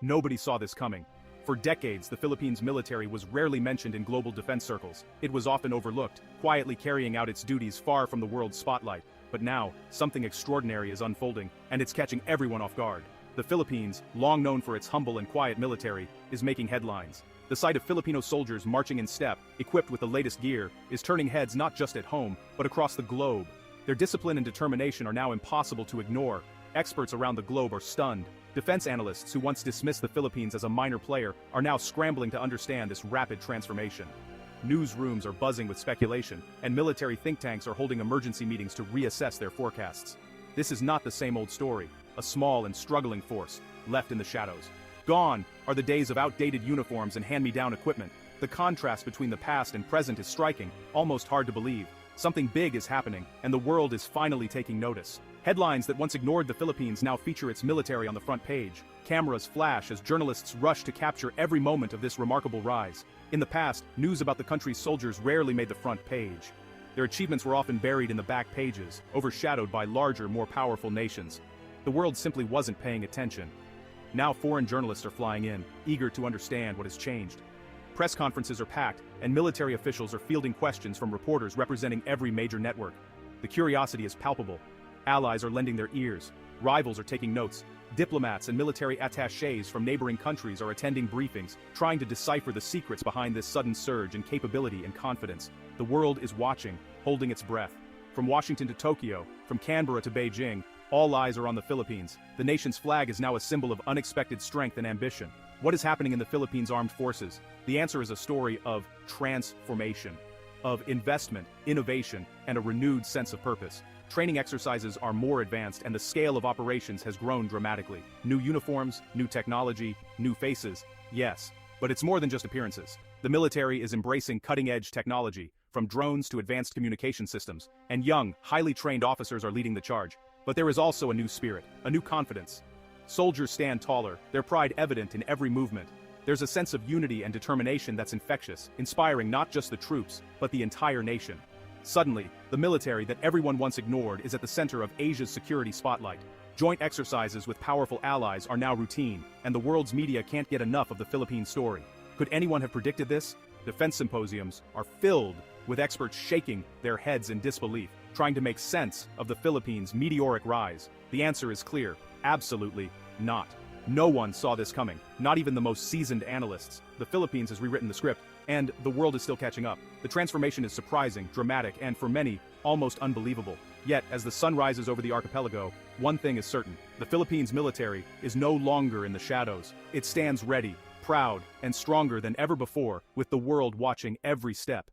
Nobody saw this coming. For decades, the Philippines military was rarely mentioned in global defense circles. It was often overlooked, quietly carrying out its duties far from the world's spotlight. But now, something extraordinary is unfolding, and it's catching everyone off guard. The Philippines, long known for its humble and quiet military, is making headlines. The sight of Filipino soldiers marching in step, equipped with the latest gear, is turning heads not just at home, but across the globe. Their discipline and determination are now impossible to ignore. Experts around the globe are stunned. Defense analysts who once dismissed the Philippines as a minor player are now scrambling to understand this rapid transformation. Newsrooms are buzzing with speculation, and military think tanks are holding emergency meetings to reassess their forecasts. This is not the same old story, a small and struggling force, left in the shadows. Gone are the days of outdated uniforms and hand-me-down equipment. The contrast between the past and present is striking, almost hard to believe. Something big is happening, and the world is finally taking notice. Headlines that once ignored the Philippines now feature its military on the front page. Cameras flash as journalists rush to capture every moment of this remarkable rise. In the past, news about the country's soldiers rarely made the front page. Their achievements were often buried in the back pages, overshadowed by larger, more powerful nations. The world simply wasn't paying attention. Now foreign journalists are flying in, eager to understand what has changed. Press conferences are packed, and military officials are fielding questions from reporters representing every major network. The curiosity is palpable. Allies are lending their ears. Rivals are taking notes. Diplomats and military attachés from neighboring countries are attending briefings, trying to decipher the secrets behind this sudden surge in capability and confidence. The world is watching, holding its breath. From Washington to Tokyo, from Canberra to Beijing, all eyes are on the Philippines. The nation's flag is now a symbol of unexpected strength and ambition. What is happening in the Philippines Armed Forces? The answer is a story of transformation, of investment, innovation, and a renewed sense of purpose. Training exercises are more advanced and the scale of operations has grown dramatically. New uniforms, new technology, new faces, yes. But it's more than just appearances. The military is embracing cutting-edge technology, from drones to advanced communication systems, and young, highly trained officers are leading the charge. But there is also a new spirit, a new confidence. Soldiers stand taller, their pride evident in every movement. There's a sense of unity and determination that's infectious, inspiring not just the troops, but the entire nation. Suddenly, the military that everyone once ignored is at the center of Asia's security spotlight. Joint exercises with powerful allies are now routine, and the world's media can't get enough of the Philippine story. Could anyone have predicted this? Defense symposiums are filled with experts shaking their heads in disbelief, trying to make sense of the Philippines' meteoric rise. The answer is clear: absolutely not. No one saw this coming, not even the most seasoned analysts. The Philippines has rewritten the script, and the world is still catching up. The transformation is surprising, dramatic, and for many, almost unbelievable. Yet, as the sun rises over the archipelago, one thing is certain: the Philippines military is no longer in the shadows. It stands ready, proud, and stronger than ever before, with the world watching every step.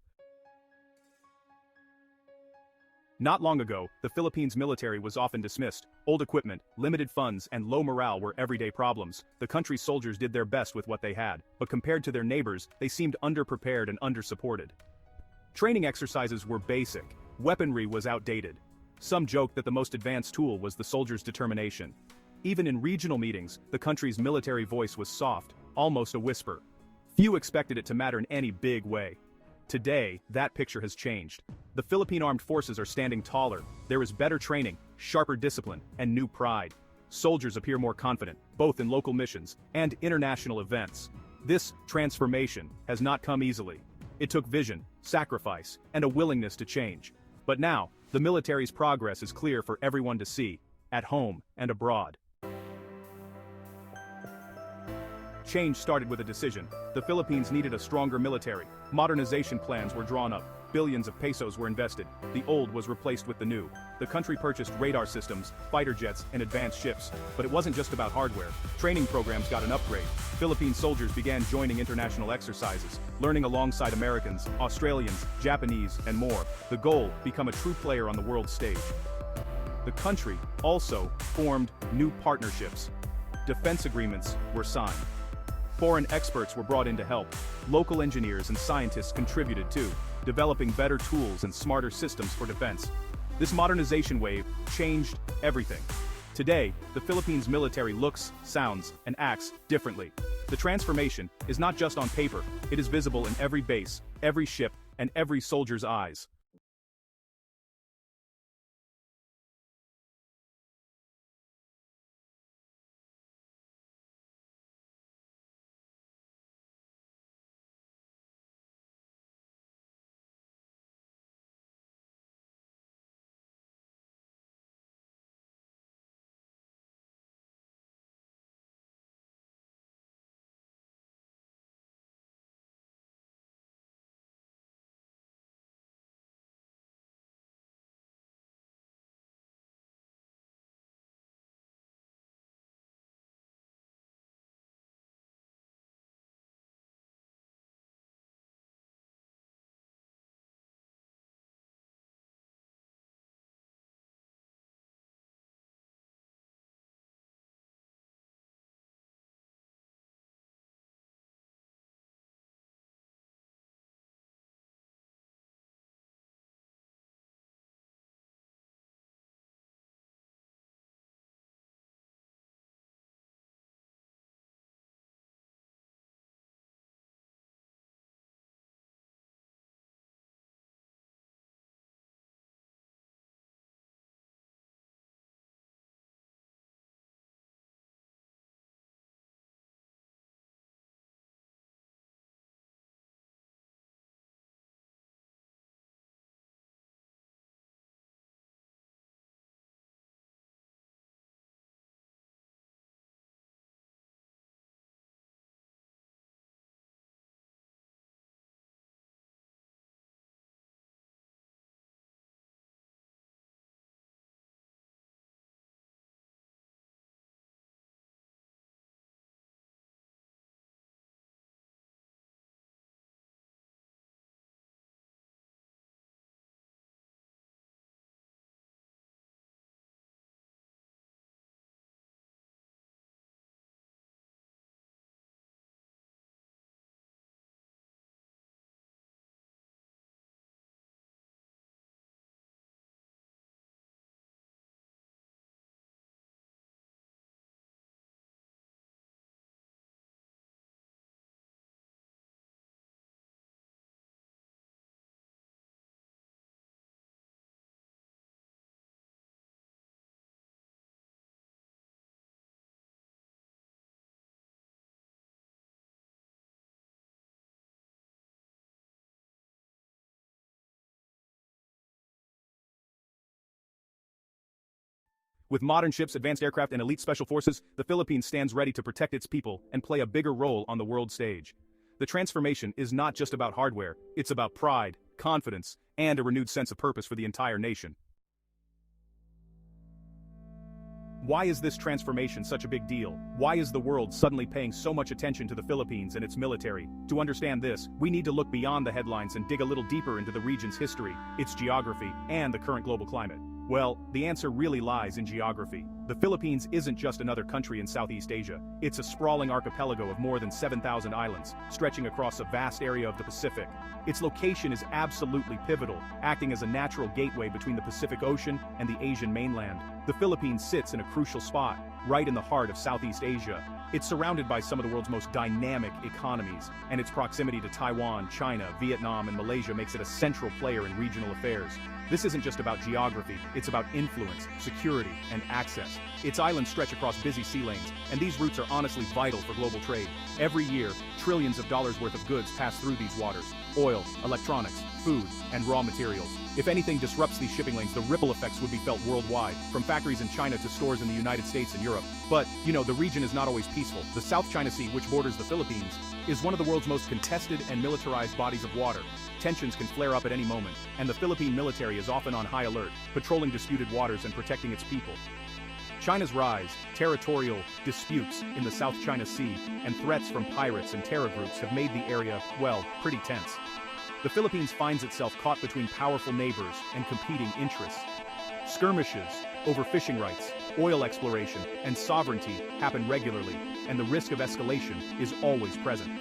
Not long ago, the Philippines military was often dismissed. Old equipment, limited funds, and low morale were everyday problems. The country's soldiers did their best with what they had, but compared to their neighbors, they seemed underprepared and undersupported. Training exercises were basic. Weaponry was outdated. Some joked that the most advanced tool was the soldier's determination. Even in regional meetings, the country's military voice was soft, almost a whisper. Few expected it to matter in any big way. Today, that picture has changed. The Philippine Armed Forces are standing taller. There is better training, sharper discipline, and new pride. Soldiers appear more confident, both in local missions and international events. This transformation has not come easily. It took vision, sacrifice, and a willingness to change. But now, the military's progress is clear for everyone to see, at home and abroad. Change started with a decision. The Philippines needed a stronger military. Modernization plans were drawn up. Billions of pesos were invested. The old was replaced with the new. The country purchased radar systems, fighter jets, and advanced ships. But it wasn't just about hardware. Training programs got an upgrade. Philippine soldiers began joining international exercises, learning alongside Americans, Australians, Japanese, and more. The goal: become a true player on the world stage. The country also formed new partnerships. Defense agreements were signed. Foreign experts were brought in to help. Local engineers and scientists contributed too, developing better tools and smarter systems for defense. This modernization wave changed everything. Today, the Philippines military looks, sounds, and acts differently. The transformation is not just on paper, it is visible in every base, every ship, and every soldier's eyes. With modern ships, advanced aircraft, and elite special forces, the Philippines stands ready to protect its people and play a bigger role on the world stage. The transformation is not just about hardware, it's about pride, confidence, and a renewed sense of purpose for the entire nation. Why is this transformation such a big deal? Why is the world suddenly paying so much attention to the Philippines and its military? To understand this, we need to look beyond the headlines and dig a little deeper into the region's history, its geography, and the current global climate. Well, the answer really lies in geography. The Philippines isn't just another country in Southeast Asia, it's a sprawling archipelago of more than 7,000 islands, stretching across a vast area of the Pacific. Its location is absolutely pivotal, acting as a natural gateway between the Pacific Ocean and the Asian mainland. The Philippines sits in a crucial spot, right in the heart of Southeast Asia. It's surrounded by some of the world's most dynamic economies, and its proximity to Taiwan, China, Vietnam, and Malaysia makes it a central player in regional affairs. This isn't just about geography, it's about influence, security, and access. Its islands stretch across busy sea lanes, and these routes are honestly vital for global trade. Every year, trillions of dollars worth of goods pass through these waters: oil, electronics, food, and raw materials. If anything disrupts these shipping lanes, the ripple effects would be felt worldwide, from factories in China to stores in the United States and Europe. But, the region is not always peaceful. The South China Sea, which borders the Philippines, is one of the world's most contested and militarized bodies of water. Tensions can flare up at any moment, and the Philippine military is often on high alert, patrolling disputed waters and protecting its people. China's rise, territorial disputes in the South China Sea, and threats from pirates and terror groups have made the area, well, pretty tense. The Philippines finds itself caught between powerful neighbors and competing interests. Skirmishes over fishing rights, oil exploration, and sovereignty happen regularly, and the risk of escalation is always present.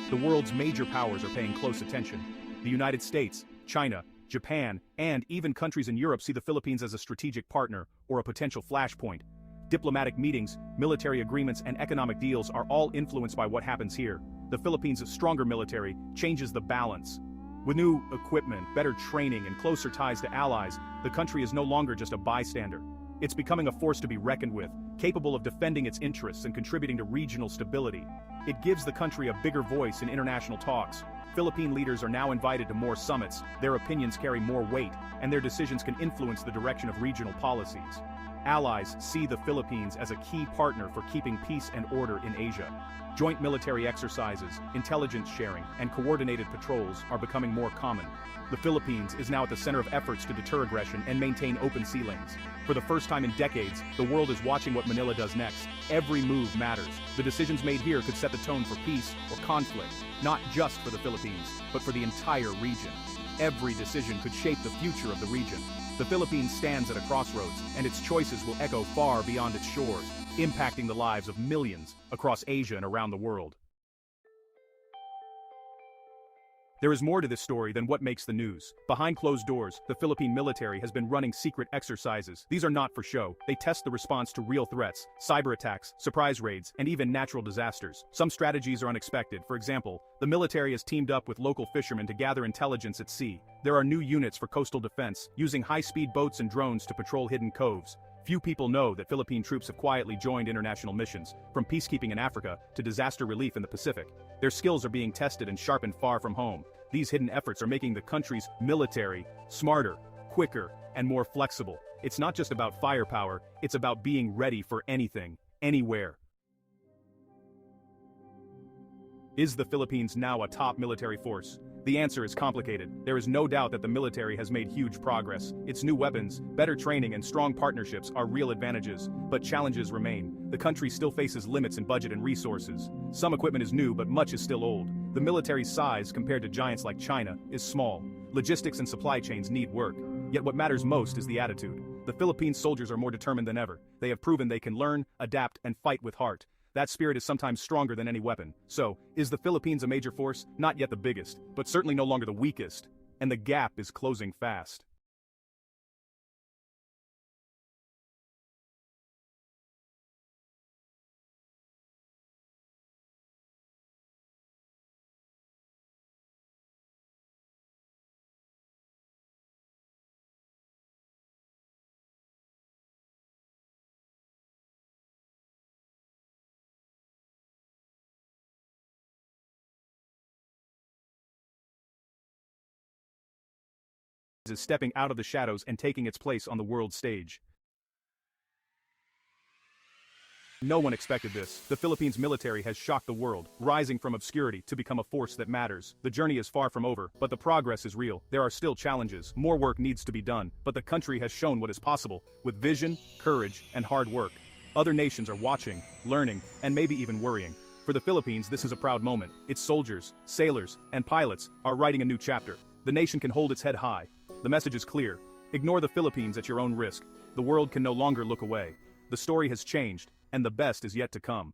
The world's major powers are paying close attention. The United States, China, Japan, and even countries in Europe see the Philippines as a strategic partner or a potential flashpoint. Diplomatic meetings, military agreements, and economic deals are all influenced by what happens here. The Philippines' stronger military changes the balance. With new equipment, better training, and closer ties to allies, the country is no longer just a bystander. It's becoming a force to be reckoned with, capable of defending its interests and contributing to regional stability. It gives the country a bigger voice in international talks. Philippine leaders are now invited to more summits, their opinions carry more weight, and their decisions can influence the direction of regional policies. Allies see the Philippines as a key partner for keeping peace and order in Asia. Joint military exercises, intelligence sharing, and coordinated patrols are becoming more common. The Philippines is now at the center of efforts to deter aggression and maintain open sea lanes. For the first time in decades, the world is watching what Manila does next. Every move matters. The decisions made here could set the tone for peace or conflict, not just for the Philippines, but for the entire region. Every decision could shape the future of the region. The Philippines stands at a crossroads, and its choices will echo far beyond its shores, impacting the lives of millions across Asia and around the world. There is more to this story than what makes the news. Behind closed doors, the Philippine military has been running secret exercises. These are not for show. They test the response to real threats, cyber attacks, surprise raids, and even natural disasters. Some strategies are unexpected. For example, the military has teamed up with local fishermen to gather intelligence at sea. There are new units for coastal defense, using high-speed boats and drones to patrol hidden coves. Few people know that Philippine troops have quietly joined international missions, from peacekeeping in Africa to disaster relief in the Pacific. Their skills are being tested and sharpened far from home. These hidden efforts are making the country's military smarter, quicker, and more flexible. It's not just about firepower, it's about being ready for anything, anywhere. Is the Philippines now a top military force? The answer is complicated. There is no doubt that the military has made huge progress. Its new weapons, better training, and strong partnerships are real advantages, but challenges remain. The country still faces limits in budget and resources. Some equipment is new, but much is still old. The military's size, compared to giants like China, is small. Logistics and supply chains need work. Yet what matters most is the attitude. The Philippine soldiers are more determined than ever. They have proven they can learn, adapt, and fight with heart. That spirit is sometimes stronger than any weapon. So, is the Philippines a major force? Not yet the biggest, but certainly no longer the weakest. And the gap is closing fast. Is stepping out of the shadows and taking its place on the world stage. No one expected this. The Philippines military has shocked the world, rising from obscurity to become a force that matters. The journey is far from over, but the progress is real. There are still challenges. More work needs to be done, but the country has shown what is possible, with vision, courage, and hard work. Other nations are watching, learning, and maybe even worrying. For the Philippines, this is a proud moment. Its soldiers, sailors, and pilots are writing a new chapter. The nation can hold its head high. The message is clear. Ignore the Philippines at your own risk. The world can no longer look away. The story has changed, and the best is yet to come.